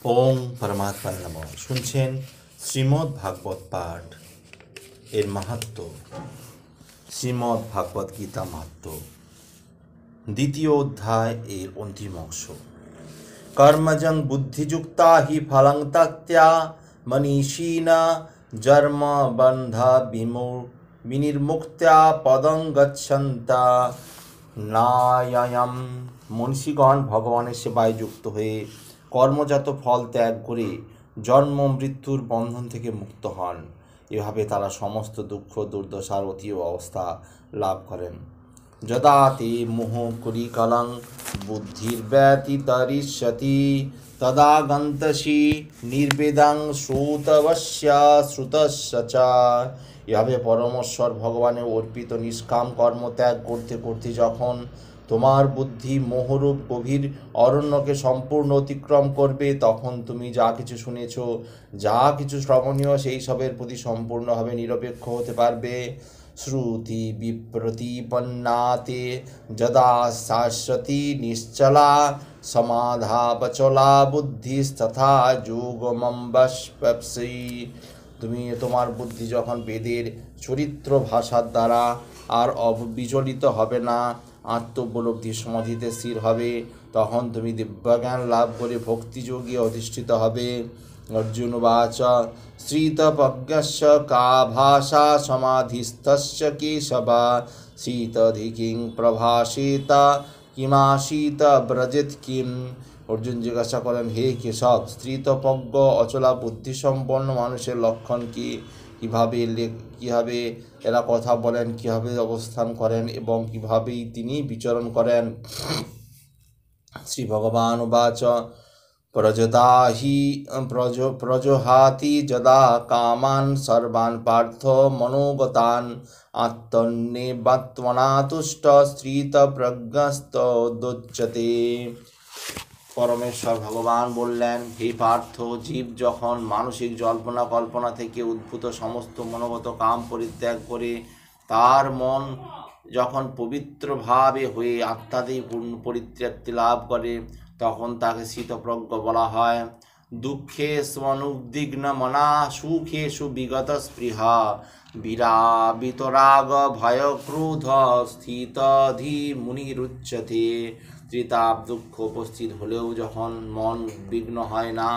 ওং পরমাত্মা নমঃ। শুনছেন শ্রীমদ্ ভাগবত পাঠ এর মাহাত্ম্য। শ্রীমদ্ ভাগবত গীতা মাহাত্ম্য, দ্বিতীয় অধ্যায় এর অন্তিম অংশ। কর্মজং বুদ্ধিযুক্তা হি ফলং ত্যক্ত্বা মনীষিণা জন্ম বন্ধা বিনির্মুক্তা পদং গচ্ছন্তা নায়য়ম। মনীষীগণ ভগবানের সেবায় যুক্ত হয়ে কর্মজাত ফল ত্যাগ করে জন্ম মৃত্যুর বন্ধন থেকে মুক্ত হন। এভাবে তারা সমস্ত দুঃখ দুর্দশার অতীব অবস্থা লাভ করেন। যদা তে মোহ কুরিকলং বুদ্ধির্ব্যতিতরিষ্যতি তদা গন্তসি নির্বেদাং শ্রুতবস্য শ্রুতস্য চ। এভাবে পরমেশ্বর ভগবানের অর্পিত নিষ্কাম কর্ম ত্যাগ করতে করতে যখন তোমার বুদ্ধি মোহরূপ গভীর অরণ্যকে সম্পূর্ণ অতিক্রম করবে, তখন তুমি যা কিছু শুনেছ, যা কিছু শ্রবণীয়, সেই সবের প্রতি সম্পূর্ণভাবে নিরপেক্ষ হতে পারবে। শ্রুতি বিপ্রতিপন্নাতে যদা শাশ্বতী নিশ্চলা সমাধাবচলা বুদ্ধিস্তথা যোগমম্বস্পি। তুমি তোমার বুদ্ধি যখন বেদের চরিত্র ভাষার দ্বারা আর অবিচলিত হবে না, আত্মোপলব্ধি সমাধিতে স্থির হবে, তখন তুমি দিব্যজ্ঞান লাভ করে ভক্তিযোগে অধিষ্ঠিত হবে। অর্জুন উবাচ শ্রিতপজ্ঞস্য কা ভাষা সমাধিস্থস্য কেশব শীতধিকিং প্রভাসেত কিমাসীত ব্রজেত কিম। অর্জুন জিজ্ঞাসা করেন, হে কেশব, স্থিতপজ্ঞ অচলা বুদ্ধিসম্পন্ন মানুষের লক্ষণ কি? কিভাবে এরা কথা বলেন, কিভাবে অবস্থান করেন এবং কিভাবেই তিনি বিচরণ করেন? শ্রী ভগবান উবাচ প্রজহাতি যদা কামান সর্বান পার্থ মনোগতান আত্মন্যেবাত্মনা তুষ্ট স্থিতপ্রজ্ঞস্তদুচ্যতে। পরমেশ্বর ভগবান বললেন, হে পার্থ, জীব যখন মানসিক জল্পনা কল্পনা থেকে উদ্ভূত সমস্ত মনোগত কাম পরিত্যাগ করে তার মন যখন পবিত্রভাবে হয়ে আত্মাতেই পরিতৃপ্তি লাভ করে, তখন তাকে স্থিতপ্রজ্ঞ বলা হয়। দুঃখে স্বনুদ্বিগ্ন মনা সুখেষু বিগত স্পৃহা বিতরাগ ভয় ক্রোধ স্থিতধি মুনিরুচ্যতে। ত্রিতাপ দুঃখ উপস্থিত হলেও যখন মন বিঘ্ন হয় না,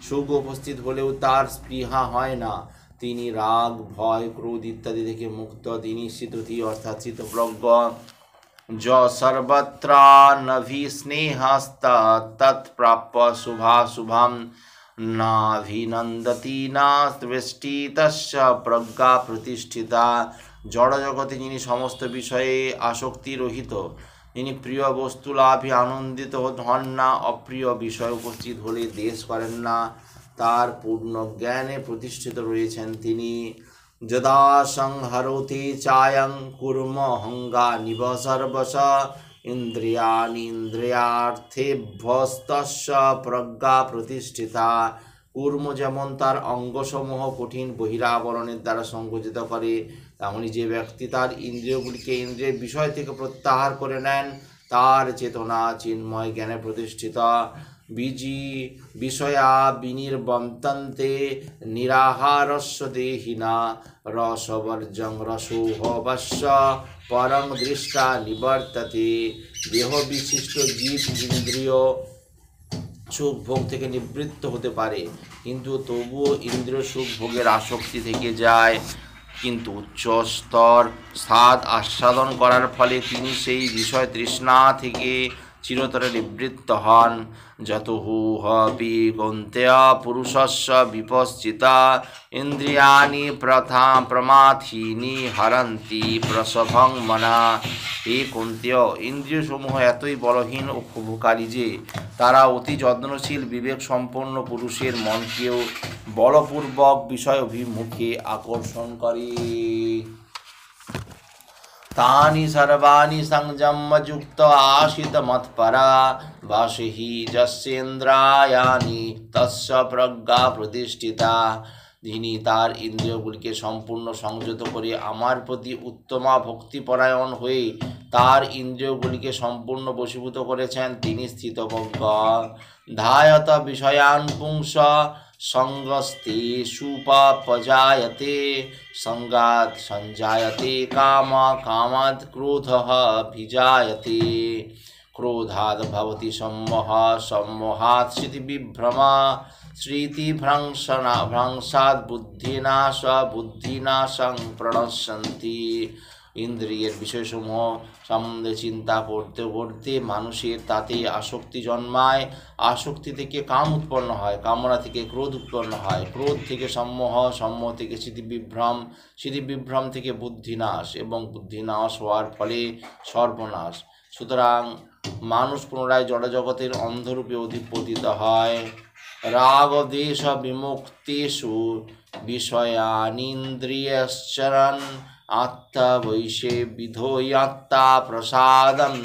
সুখ উপস্থিত হলেও তার স্পৃহা হয় না, তিনি রাগ ভয় ক্রোধ ইত্যাদি থেকে মুক্ত, তিনি স্থিতধি অর্থাৎ স্থিতপ্রজ্ঞ। য সর্বত্রানভিস্নেহস্তৎপ্রাপ্য শুভাশুভম নাভিনন্দতি না স্পৃষ্টি তস্য প্রজ্ঞা প্রতিষ্ঠিতা। জড়জগতে যিনি সমস্ত বিষয়ে আসক্তি রহিত, যিনি প্রিয় বস্তু লাভে আনন্দিত হন না, অপ্রিয় বিষয় উপস্থিত হলে দেশ করেন না, তার পূর্ণ জ্ঞানে প্রতিষ্ঠিত রয়েছেন তিনি। যদা সংহরতি চায়ং কুর্মহঙ্গা নিবসর্বশ ইন্দ্রিয়াণীন্দ্রিয়ার্থেভ্যস্তস্য প্রজ্ঞা প্রতিষ্ঠিতা। কুর্ম যেমন তার অঙ্গসমূহ কঠিন বহিরাবরণের দ্বারা সংকুচিত করে, তেমনি যে ব্যক্তি তার ইন্দ্রিয়গুলিকে ইন্দ্রিয়ের বিষয় থেকে প্রত্যাহার করে নেন, তার চেতনা চিন্ময় জ্ঞানে প্রতিষ্ঠিত। বিষয়া বিনির্বন্তন্তে নিরাহারস্য দেহিনা রসবর্জং রসোহবস্য পরং দৃষ্টা নিবর্ততে। দেহ বিশিষ্ট জীব ইন্দ্রিয় সুখ ভোগ থেকে নিবৃত্ত হতে পারে, কিন্তু তবুও ইন্দ্রিয় সুখ ভোগের আসক্তি থেকে যায়। কিন্তু উচ্চ স্তর স্বাদ আস্বাদন করার ফলে তিনি সেই বিষয় তৃষ্ণা থেকে চিরতরে নিবৃত্ত হন। যতোহপি কৌন্তেয় পুরুষস্য বিপশ্চিতা ইন্দ্রিয়াণি প্রমাথিনী হরন্তি প্রসভং মনা। এই কৌন্তেয়, ইন্দ্রিয়সমূহ এতই বলহীন ও ক্ষোভকারী যে তারা অতি যত্নশীল বিবেক সম্পন্ন পুরুষের মনকেও বলপূর্বক বিষয় অভিমুখে আকর্ষণ করে। তানি সর্বাণি সংযমযুক্ত আশিত মৎপরা বাসহি যস্যেন্দ্রিয়াণি তস্য প্রজ্ঞা প্রতিষ্ঠিতা। যিনি তার ইন্দ্রিয়গুলিকে সম্পূর্ণ সংযত করে আমার প্রতি উত্তমা ভক্তিপরায়ণ হয়ে তার ইন্দ্রিয়গুলিকে সম্পূর্ণ বশীভূত করেছেন, তিনি স্থিতপ্রজ্ঞ। ধায়ত বিষয়ান পুংস সঙ্গস্তে সুপাপজায়তে সঙ্গাৎ সঞ্জায়তে কাম কামাৎ ক্রোধঃ ভিজায়তে ক্রোধাৎ ভবতি সম্মোহ সম্মোহাৎ স্মৃতিবিভ্রমা স্মৃতিভ্রংশাৎ বুদ্ধিনাশ বুদ্ধিনাশং প্রণশ্যন্তি। ইন্দ্রিয়ের বিষয়সমূহ সম্বন্ধে চিন্তা করতে করতে মানুষের তাতে আসক্তি জন্মায়, আসক্তি থেকে কাম উৎপন্ন হয়, কামনা থেকে ক্রোধ উৎপন্ন হয়, ক্রোধ থেকে সম্মোহ, সম্মোহ থেকে স্মৃতিবিভ্রম, স্মৃতিবিভ্রম থেকে বুদ্ধিনাশ এবং বুদ্ধিনাশ হওয়ার ফলে সর্বনাশ। সুতরাং মানুষ পুনরায় জড়জগতের অন্ধরূপে অধিপতিত হয়। রাগদেশ বিমুক্তেষু বিষয়ানিন্দ্রিয়শ্চরণ আত্মা বৈশে বিধোয়াত্মা প্রসাদম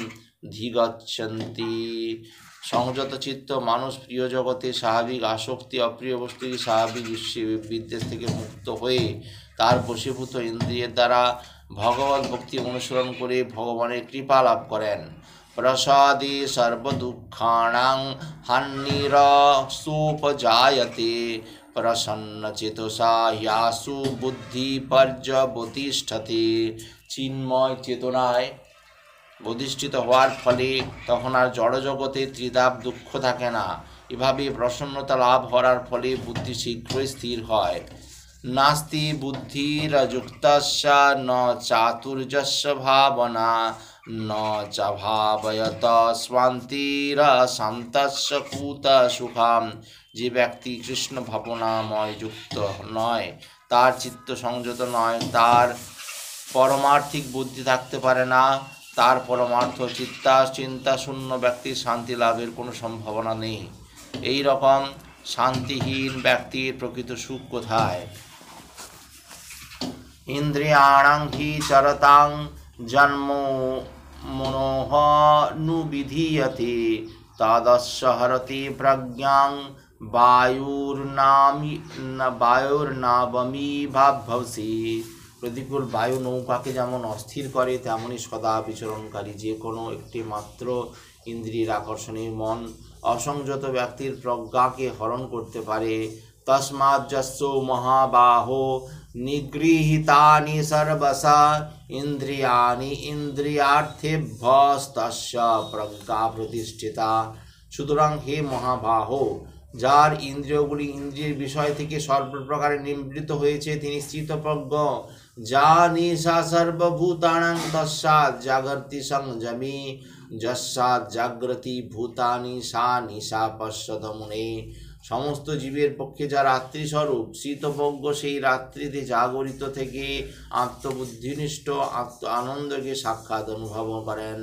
ধিগচ্ছন্তি। সংযত চিত্ত মানুষ প্রিয় জগতে স্বাভাবিক আসক্তি, অপ্রিয় বস্তুর স্বাভাবিক বিদ্বেষ থেকে মুক্ত হয়ে তার বশীভূত ইন্দ্রিয়ের দ্বারা ভগবত ভক্তি অনুসরণ করে ভগবানের কৃপা লাভ করেন। প্রসাদে সর্বদুঃখানাং হানিরসোপজায়তে প্রসন্নচেতসা হ্যাসু বুদ্ধি পর্যবতিষ্ঠতে। চিন্ময় চেতনায় অধিষ্ঠিত হওয়ার ফলে তখন আর জড়জগতে ত্রিতাপ দুঃখ থাকে না। এভাবে প্রসন্নতা লাভ হওয়ার ফলে বুদ্ধি শীঘ্রই স্থির হয়। নাস্তি বুদ্ধিরযুক্তস্য ন চাতুর্যস্য ভাবনা ন চ ভাবয়ত স্বান্তিরশান্তস্য কুত সুখাম। যে ব্যক্তি কৃষ্ণ ভাবনাময় যুক্ত নয়, তার চিত্ত সংযত নয়, তার পরমার্থিক বুদ্ধি থাকতে পারে না, তার পরমার্থ চিন্তা শূন্য ব্যক্তির শান্তি লাভের কোনো সম্ভাবনা নেই। এই রকম শান্তিহীন ব্যক্তির প্রকৃত সুখ কোথায়? ইন্দ্রিয়াণাং হি চরতাং জন্ম মনোহনুবিধীয়তে তদস্য হরতি প্রজ্ঞাং বায়ুর্নাবমি ভাবসি। প্রতিকূল বায়ু নৌকাকে যেমন অস্থির করে, তেমনই সদা বিচরণকারী যে কোনো একটি মাত্র ইন্দ্রিয়ের আকর্ষণে মন অসংযত ব্যক্তির প্রজ্ঞাকে হরণ করতে পারে। তস্মাৎ যস্য মহাবাহো নিগৃহীতানি সর্বসা ইন্দ্রিয়াণি ইন্দ্রিয়ার্থেভ্যস্তস্য প্রজ্ঞা প্রতিষ্ঠিতা। সুতরাং হে মহাবাহো, যার ইন্দ্রিয়গুলি ইন্দ্রিয়ের বিষয় থেকে সর্বপ্রকারে নিবৃত হয়েছে তিনি স্থিতপ্রজ্ঞ। যা নিশা সর্বভূতানাং তস্যাৎ জাগর্তি সংযমী যস্যাৎ জাগ্রতি ভূতানি সা নিশা পশ্যত মুনে। সমস্ত জীবের পক্ষে যা রাত্রিস্বরূপ স্থিতপ্রজ্ঞ, সেই রাত্রিতে জাগরিত থেকে আত্মবুদ্ধিনিষ্ঠ আনন্দকে সাক্ষাৎ অনুভব করেন।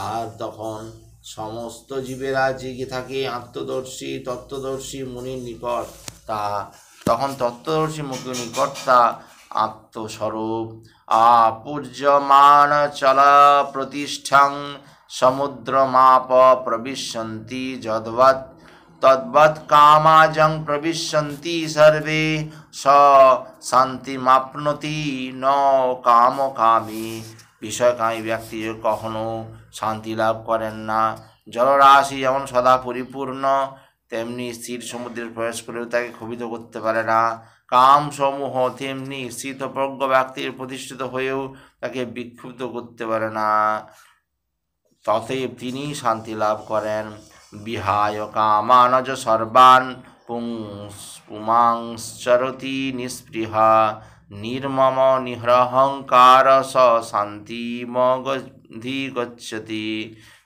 আর তখন সমস্ত জীবেরা জেগে থাকে আত্মদর্শী তত্ত্বদর্শী মুনির নিকট। তখন তত্ত্বদর্শী মুনির নিকট তা আত্মস্বরূপ। আপূর্যমান চল প্রতিষ্ঠাং সমুদ্রমাপ প্রবিশন্তি যদ্বৎ তদ্বৎ কামাজং প্রবিশন্তি সর্বে স শান্তিমাপ্নতি ন কামকামী। বিষয়কামী ব্যক্তি কখনো শান্তি লাভ করেন না। জলরাশি যেমন সদা পরিপূর্ণ, তেমনি স্থির সমুদ্রে প্রবেশ করেও তাকে ক্ষোভিত করতে পারে না। কাম সমূহ তেমনি স্থিতপ্রজ্ঞ ব্যক্তির প্রতিষ্ঠিত হয়েও তাকে বিক্ষুব্ধ করতে পারে না। ততএব তিনি শান্তি লাভ করেন। বিহায় কামানজ সর্বান পুমাংশ্চরতি নিস্পৃহা নির্মম নিরহংকার স শান্তিমধিগচ্ছতি।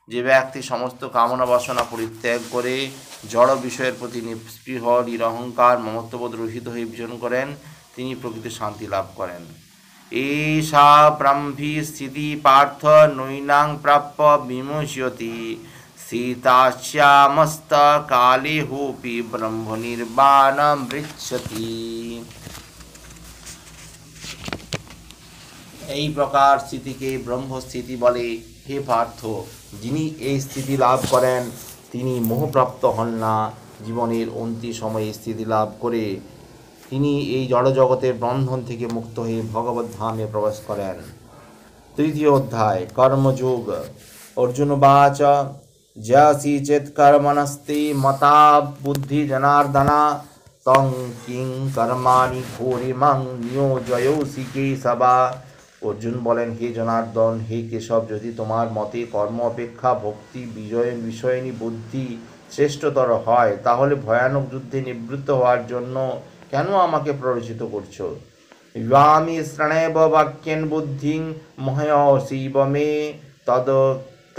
যে ব্যক্তি সমস্ত কামনা বাসনা পরিত্যাগ করে জড় বিষয়ের প্রতি নিস্পৃহ নিরহংকার মমত্ববোধ রহিত হয়ে বিচরণ করেন, তিনি প্রকৃত শান্তি লাভ করেন। এষা ব্রহ্মী স্থিতি পার্থ নৈনাং প্রাপ্য বিমুষ্যতি সীতাশ্যামস্ত কালে হোপি ব্রহ্ম নির্বাণম মৃচ্ছতি। এই প্রকার স্থিতিকে ব্রহ্মস্থিতি বলে। হে পার্থ, যিনি এই স্থিতি লাভ করেন তিনি মোহপ্রাপ্ত হন না। জীবনের অন্তিম সময়ে স্থিতি লাভ করে তিনি এই জড়জগতের বন্ধন থেকে মুক্ত হয়ে ভগবত ধামে প্রবেশ করেন। तृतीय अध्याय कर्मयोग। अर्जुनवाच ज्यासि चेत् कर्मणस्ते मता बुद्धि जनार्दन तं किं कर्माणि घोरिमं नियोजयोऽसि केशव। অর্জুন বলেন, হে জনার্দন, হে কেশব, যদি তোমার মতে কর্ম অপেক্ষা ভক্তি বিষয়নী বুদ্ধি শ্রেষ্ঠতর হয়, তাহলে ভয়ানক যুদ্ধে নিবৃত্ত হওয়ার জন্য কেন আমাকে প্ররোচিত করছো? ইয়ামি শ্রণেব বাক্যেন বুদ্ধিং মহয়সীব মে তদ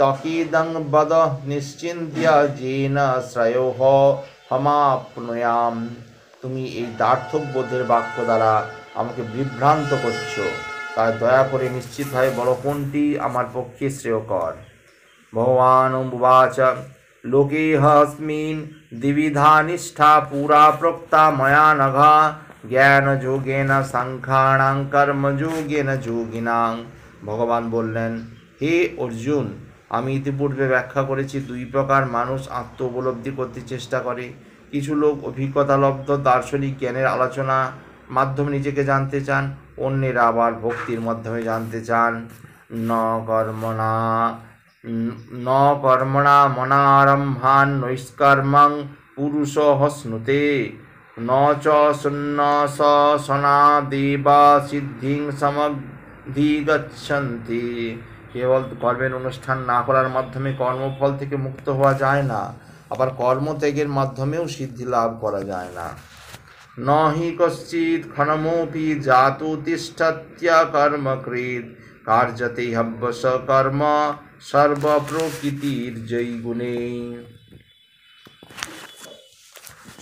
তকিদং বদ নিশ্চিন্ত্য যেন শ্রেয়োঃ হমাপ্নুয়াম। তুমি এই দার্থক বোধের বাক্য দ্বারা আমাকে বিভ্রান্ত করছো, তাই দয়া করে নিশ্চিতভাবে বলো কোনটি আমার পক্ষে শ্রেয়কর। ভগবান উবাচ লোকেহস্মিন দ্বিবিধা নিষ্ঠা পুরা প্রোক্তা ময়া নঘ জ্ঞানযোগেন সাংখ্যানাং কর্মযোগেন যোগিনাং। ভগবান বললেন, হে অর্জুন, আমি ইতিপূর্বে ব্যাখ্যা করেছি দুই প্রকার মানুষ আত্ম উপলব্ধি করতে চেষ্টা করে। কিছু লোক অভিজ্ঞতালব্ধ দার্শনিক জ্ঞানের আলোচনা মাধ্যমে নিজেকে জানতে চান, অন্যেরা আবার ভক্তির মাধ্যমে জানতে চান। ন কর্মণা মনারম্ভান নৈষ্কর্মং পুরুষ স্নুতে ন চ সন্ন্যাসনা দেবা সিদ্ধিং সমধিগচ্ছন্তি। কেবল কর্মের অনুষ্ঠান না করার মাধ্যমে কর্মফল থেকে মুক্ত হওয়া যায় না, আবার কর্মত্যাগের মাধ্যমেও সিদ্ধি লাভ করা যায় না। ন হি কশ্চিৎ ক্ষণমপি জাতু তিষ্ঠত্য কর্মকৃৎ কার্যতে হব্যস কর্ম সর্বপ্রকৃতির জৈগুণে।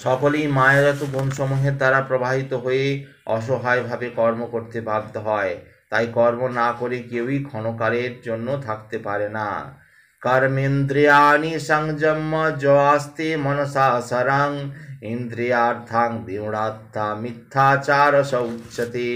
সকলেই মায়াজাত গুণসমূহের দ্বারা প্রবাহিত হয়ে অসহায়ভাবে কর্ম করতে বাধ্য হয়, তাই কর্ম না করে কেউই ক্ষণকালের জন্য থাকতে পারে না। কর্মেন্দ্রিয়াণি সংযম্য যস্তে মনসা সরং ইন্দ্রিয়ার্থাং বিমূঢ়াত্মা মিথ্যাচার স উচ্যতে।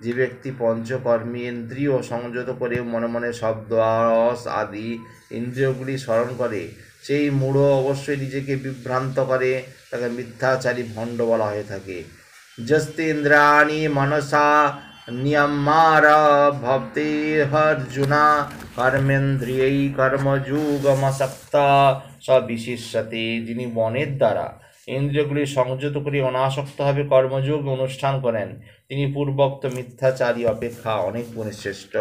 যে ব্যক্তি পঞ্চকর্মেন্দ্রিয় সংযত করে মনে মনে শব্দ রস আদি ইন্দ্রিয়গুলি স্মরণ করে, সেই মূঢ় অবশ্যই নিজেকে বিভ্রান্ত করে, তাকে মিথ্যাচারী ভণ্ড বলা হয়ে থাকে। যস্তে ইন্দ্রিয়াণি মনসা নিয়ম্যার ভবতে অর্জুনা কর্মেন্দ্রিয়ৈ কর্মযোগমসক্ত স বিশিষ্যতে। যিনি মনের দ্বারা ইন্দ্রিয়গুলি সংযত করে অনাসক্তভাবে কর্মযোগ অনুষ্ঠান করেন, তিনি পূর্বোক্ত মিথ্যাচারী অপেক্ষা অনেক গুণে শ্রেষ্ঠ।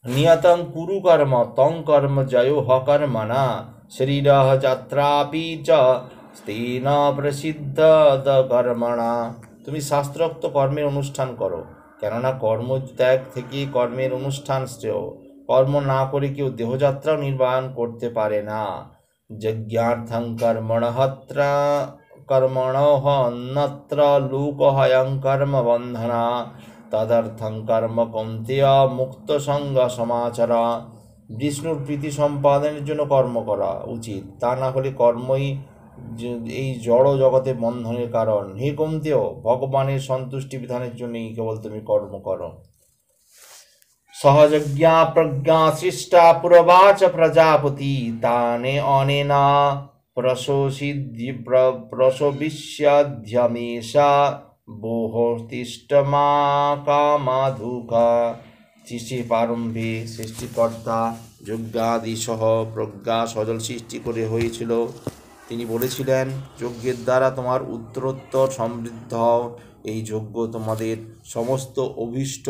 নিয়তং কুরু কর্ম তং কর্ম জয়ো হকর্মণা শরীরঃ যাত্রাপি চ স্তেন প্রসিদ্ধ কর্মণা। তুমি শাস্ত্রোক্ত কর্মের অনুষ্ঠান করো, কেননা কর্মত্যাগ থেকে কর্মের অনুষ্ঠান শ্রেয়। কর্ম না করে কেউ দেহযাত্রাও নির্বাহন করতে পারে না। যজ্ঞার্থং কর্মণঃত্র কর্মণঃ অন্যত্র লোকহয়ং কর্ম বন্ধনা তদর্থং কর্ম কৌন্তেয় মুক্ত সঙ্গ সমাচার। বিষ্ণুর প্রীতি সম্পাদনের জন্য কর্ম করা উচিত, তা না হলে কর্মই এই জড় জগতে বন্ধনের কারণ। হে কৌন্তেয়, ভগবানের সন্তুষ্টি বিধানের জন্যই কেবল তুমি কর্ম করো। সহযজ্ঞা প্রজ্ঞা সৃষ্টা পুরবাচ প্রজাপতি তানে অনেনা প্রসবিষ্যধ্যমেষা বোহতিষ্ঠমা কামাধুকা। সৃষ্টির প্রারম্ভে সৃষ্টিকর্তা যজ্ঞাদি সহ প্রজ্ঞা সজল সৃষ্টি করে হয়েছিল। তিনি বলেছিলেন, যজ্ঞের দ্বারা তোমার উত্তরোত্তর সমৃদ্ধ হও, এই যজ্ঞ তোমাদের সমস্ত অভীষ্ট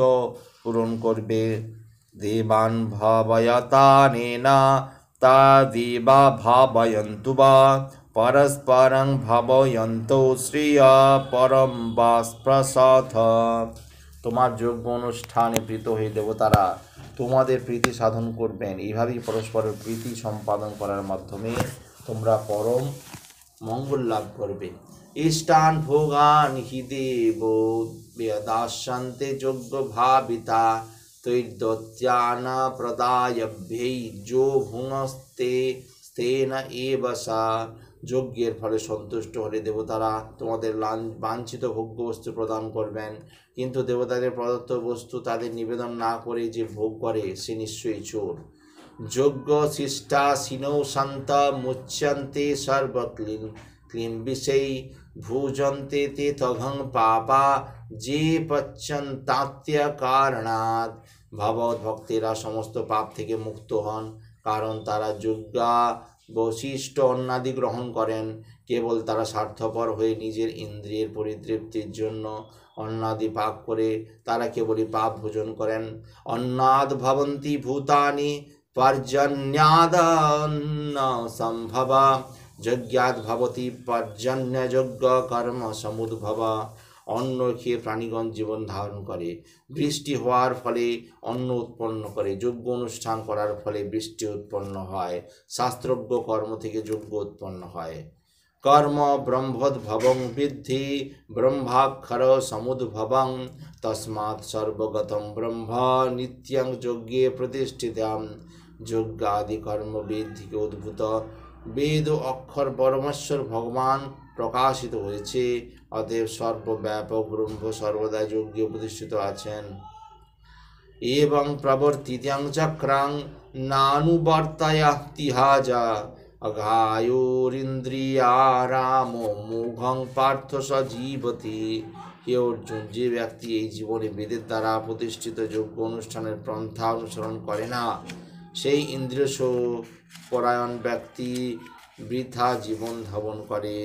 পূরণ করবে। দেবান ভাবয়তানেনা তা দেবা ভাবয়ন্তু বা পরস্পরং ভাবয়ন্তৌ শ্রেয়া পরম বাস্প্রসাথ। তোমার যজ্ঞ অনুষ্ঠানে প্রীত হয়ে দেবতারা তোমাদের প্রীতি সাধন করবেন। এইভাবেই পরস্পরের প্রীতি সম্পাদন করার মাধ্যমে তোমরা পরম মঙ্গল লাভ করবে। ইষ্টান ভোগান হি দেব দাস্যন্তে যজ্ঞ ভাবিতা তৈর্দত্যান প্রদায়ভ্যৈ যো ভুঙস্তে স্তেন এব সা। যজ্ঞের ফলে সন্তুষ্ট হলে দেবতারা তোমাদের বাঞ্ছিত ভোগ্য বস্তু প্রদান করবেন, কিন্তু দেবতাদের প্রদত্ত বস্তু তাদের নিবেদন না করে যে ভোগ করে সে নিশ্চয়ই চোর। যজ্ঞ শিষ্টা সিনৌ শান্ত মুচ্যন্তে ক্লীন বিষয় ভুজন্তে তে তঘং পাপা যে পচ্যন্তাত্য কারণাৎ। ভগবত ভক্তেরা সমস্ত পাপ থেকে মুক্ত হন, কারণ তারা যজ্ঞা বশিষ্ঠ অন্নাদি গ্রহণ করেন। কেবল তারা স্বার্থপর হয়ে নিজের ইন্দ্রিয়ের পরিতৃপ্তির জন্য অন্নাদি পাক করে তারা কেবলই পাপ ভোজন করেন। অন্নাদ ভবন্তি ভূতানি পর্জন্যাদন্ন সম্ভবা যজ্ঞাৎ ভবতি পর্জন্যযজ্ঞ কর্ম সমুদ্ভবা। অন্ন খেয়ে প্রাণীগণ জীবন ধারণ করে, বৃষ্টি হওয়ার ফলে অন্ন উৎপন্ন করে, যজ্ঞ অনুষ্ঠান করার ফলে বৃষ্টি উৎপন্ন হয়, শাস্ত্রজ্ঞ কর্ম থেকে যজ্ঞ উৎপন্ন হয়। কর্ম ব্রহ্মোদ্ভবং বৃদ্ধি ব্রহ্মাক্ষর সমুদ্ভবং তস্মাৎ সর্বগতং ব্রহ্ম নিত্যং যজ্ঞে প্রতিষ্ঠিতম। যজ্ঞাদি কর্ম বেদ থেকে উদ্ভূত, বেদ ও অক্ষর পরমেশ্বর ভগবান প্রকাশিত হয়েছে, অতএব সর্বব্যাপক ব্রহ্ম সর্বদা যজ্ঞে প্রতিষ্ঠিত আছেন। এবং প্রবর্তিতং চক্রাং নানুবর্তয়তিহাজা অঘায়োরিন্দ্রিয়ারামো মুঘং পার্থ সজীবতি। হে অর্জুন, যে ব্যক্তি এই জীবনে বেদের দ্বারা প্রতিষ্ঠিত যজ্ঞ অনুষ্ঠানের পন্থা অনুসরণ করে না, সেই ইন্দ্রিয় পরায়ণ ব্যক্তি বৃথা জীবন ধারণ করে।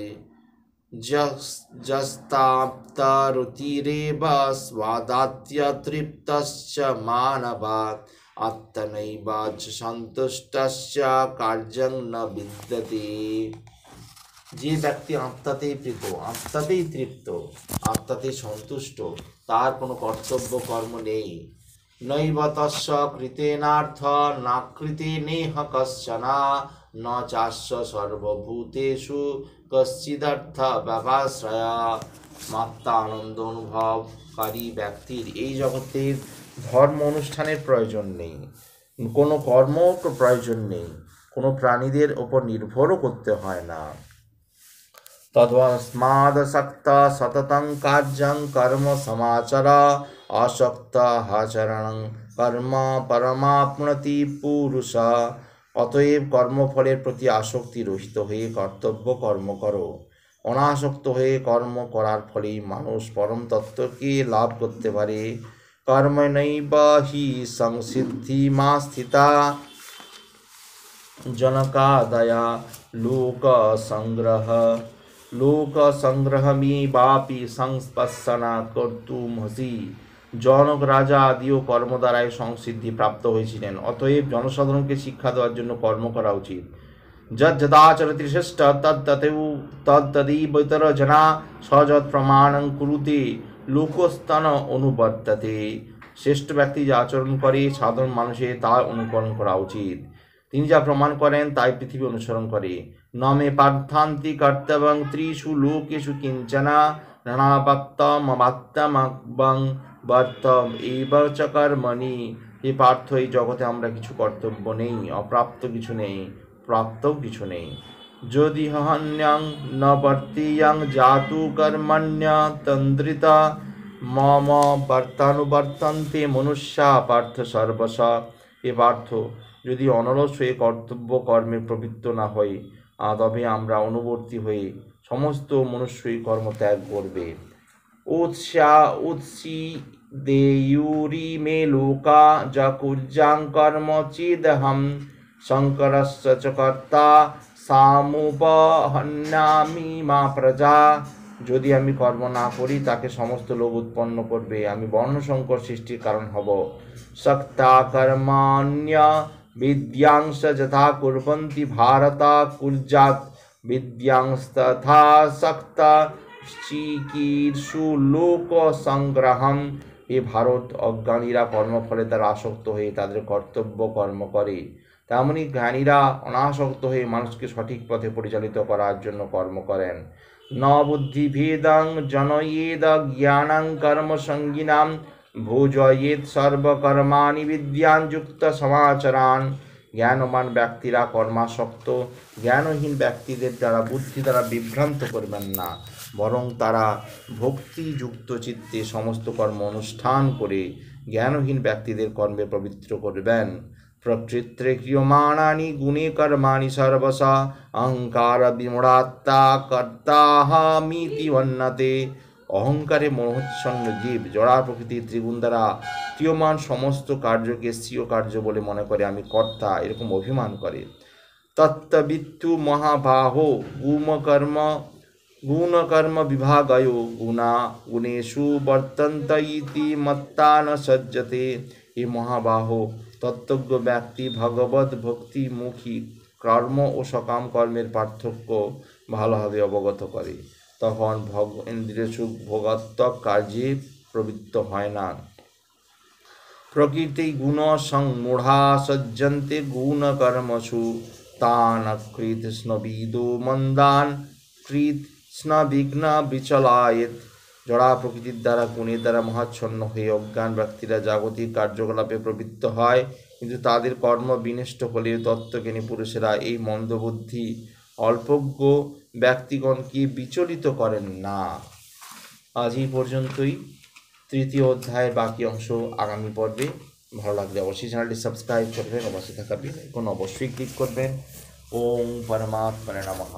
যস্তাপ্তারতিরেব স্বাদাত্য তৃপ্তশ্চ মানবাৎ আত্মনৈবাচ সন্তুষ্টশ্চ কার্যং ন বিদ্যতে। যে ব্যক্তি আত্মাতেই প্রীত, আত্মাতেই তৃপ্ত, আত্মাতেই সন্তুষ্ট, তার কোনো কর্তব্য কর্ম নেই। নৈব তস্য কৃতেনার্থ না কৃতেনেহ কশ্চন ন চাস্য সর্বভূতেষু কশ্চিদর্থ ব্যপাশ্রয়া। মাত্রা আনন্দ অনুভবকারী ব্যক্তির এই জগতের ধর্ম অনুষ্ঠানের প্রয়োজন নেই, কোনো কর্ম প্রয়োজন নেই, কোনো প্রাণীদের ওপর নির্ভরও করতে হয় না। তদস্মাদসক্ত সততং কার্যং কর্ম সমাচর আসক্ত আচরণং কর্ম পরমাপ্নতি পুরুষ। অতএব কর্মফলের প্রতি আসক্তি রহিত হয়ে কর্তব্য কর্ম করো। অনাসক্ত হয়ে কর্ম করার ফলেই মানুষ পরম তত্ত্বকে লাভ করতে পারে। কর্মণৈব হি সংসিদ্ধিমা স্থিতা জনকাদয়া লোক সংগ্রহমি বাপি সংস্পর্শনা কর্তুমহসি। জনক রাজা আদিও কর্ম দ্বারাই সংসিদ্ধি প্রাপ্ত হয়েছিলেন, অতএব জনসাধারণকে শিক্ষা দেওয়ার জন্য কর্ম করা উচিত। যদাচরতি শ্রেষ্ঠ তদ্তদীবতর জনা সযৎ প্রমাণং কুরুতে লোকস্তন অনুবর্ততে। শ্রেষ্ঠ ব্যক্তি যা আচরণ করে সাধারণ মানুষের তা অনুকরণ করা উচিত। তিনি যা প্রমাণ করেন তাই পৃথিবী অনুসরণ করে। ন মে পার্থান্তি কর্তব্যং ত্রিষু লোকেষু কিঞ্চনা রণাবক্তমবাত্তমবং বর্তম এব চ কর্মণি। হে পার্থ, এই জগতে আমরা কিছু কর্তব্য নেই, অপ্রাপ্ত কিছু নেই, প্রাপ্তও কিছু নেই। যদি হন্যং ন বর্তীয়ং জাতু কর্মণ্য তন্দ্রিত মম বর্তানুবর্তন্তে মনুষ্যা পার্থ সর্বশ। এ পার্থ, যদি অনলস হয়ে কর্তব্য কর্মে প্রবৃত্ত না হই, তবে আমরা অনুবর্তী হয়ে সমস্ত মনুষ্যই কর্ম ত্যাগ করবে। উৎসিদেয়ুরি মে লোকা যকুর্যাং কর্ম চিদহম শঙ্করস্য চ কর্তা সামুপহন্যামি মা প্রজা। যদি আমি কর্ম না করি তাকে সমস্ত লোক উৎপন্ন করবে, আমি বর্ণসংকর সৃষ্টির কারণ হব। শক্তা কর্মাণ্য বিদ্যাংশ যথা কুর্বন্তি ভারত কুর্যাৎ বিদ্যাংস্তথা শক্তা চিকীর্ষু লোক সংগ্রহম। এ ভারত, অজ্ঞানীরা কর্মফলে তারা আসক্ত হয়ে তাদের কর্তব্য কর্ম করে, তেমনি জ্ঞানীরা অনাসক্ত হয়ে মানুষকে সঠিক পথে পরিচালিত করার জন্য কর্ম করেন। ন বুদ্ধিভেদং জনয়েদ জ্ঞানং কর্ম সঙ্গিনাম ভোজয়েদ সর্বকর্মাণি বিদ্যান যুক্ত সমাচরান। জ্ঞানবান ব্যক্তিরা কর্মাসক্ত জ্ঞানহীন ব্যক্তিদের দ্বারা বুদ্ধি দ্বারা বিভ্রান্ত করবেন না, বরং তারা ভক্তিযুক্ত চিত্তে সমস্ত কর্ম অনুষ্ঠান করে জ্ঞানহীন ব্যক্তিদের কর্মে পবিত্র করবেন। प्रकृत्रे क्रियमाणानि गुणे कर्माणि सर्वशः अहंकार विमूढात्मा कर्ताहमीति वन्यते। অহংকারে মোহচ্ছন্ন জীব জড়া প্রকৃতির ত্রিগুণ দ্বারা ক্রিয়মান সমস্ত কার্যকে স্বীয় কার্য বলে মনে করে, আমি কর্তা এরকম অভিমান করে। তত্ত্ববিত্তু মহাবাহো গুণকর্ম বিভাগয়ো গুণা গুণেষু বর্তন্ত ইতি মত্তা ন সজ্জতে। এ মহাবাহ তত্ত্বজ্ঞ ব্যক্তি ভগবত ভক্তিমুখী কর্ম ও সকাম কর্মের পার্থক্য ভালোভাবে অবগত করে, তখন ইন্দ্রিয় সুখ ভোগাত্মক কার্যে প্রবৃত্ত হয় না। প্রকৃতি গুণ সংমূঢ়া সজ্জন্তে গুণ কর্মসু তান কৃৎস্নবিদো মন্দান কৃৎস্নবিঘ্ন বিচলায়েত। জড়া প্রকৃতির দ্বারা গুণের দ্বারা মহাচ্ছন্ন হয়ে অজ্ঞান ব্যক্তিরা জাগতিক কার্যকলাপে প্রবৃত্ত হয়, কিন্তু তাদের কর্ম বিনষ্ট হলে তত্ত্বজ্ঞানী পুরুষেরা এই মন্দবুদ্ধি অল্পজ্ঞ ব্যক্তিগণকে বিচলিত করেন না। আজ এই পর্যন্তই। তৃতীয় অধ্যায়ের বাকি অংশ আগামী পর্বে। ভালো লাগলে অবশ্যই চ্যানেলটি সাবস্ক্রাইব করবেন, অবশ্যই থাকা বেল আইকন অবশ্যই ক্লিক করবেন। ওম পরমাত্মনে নমঃ।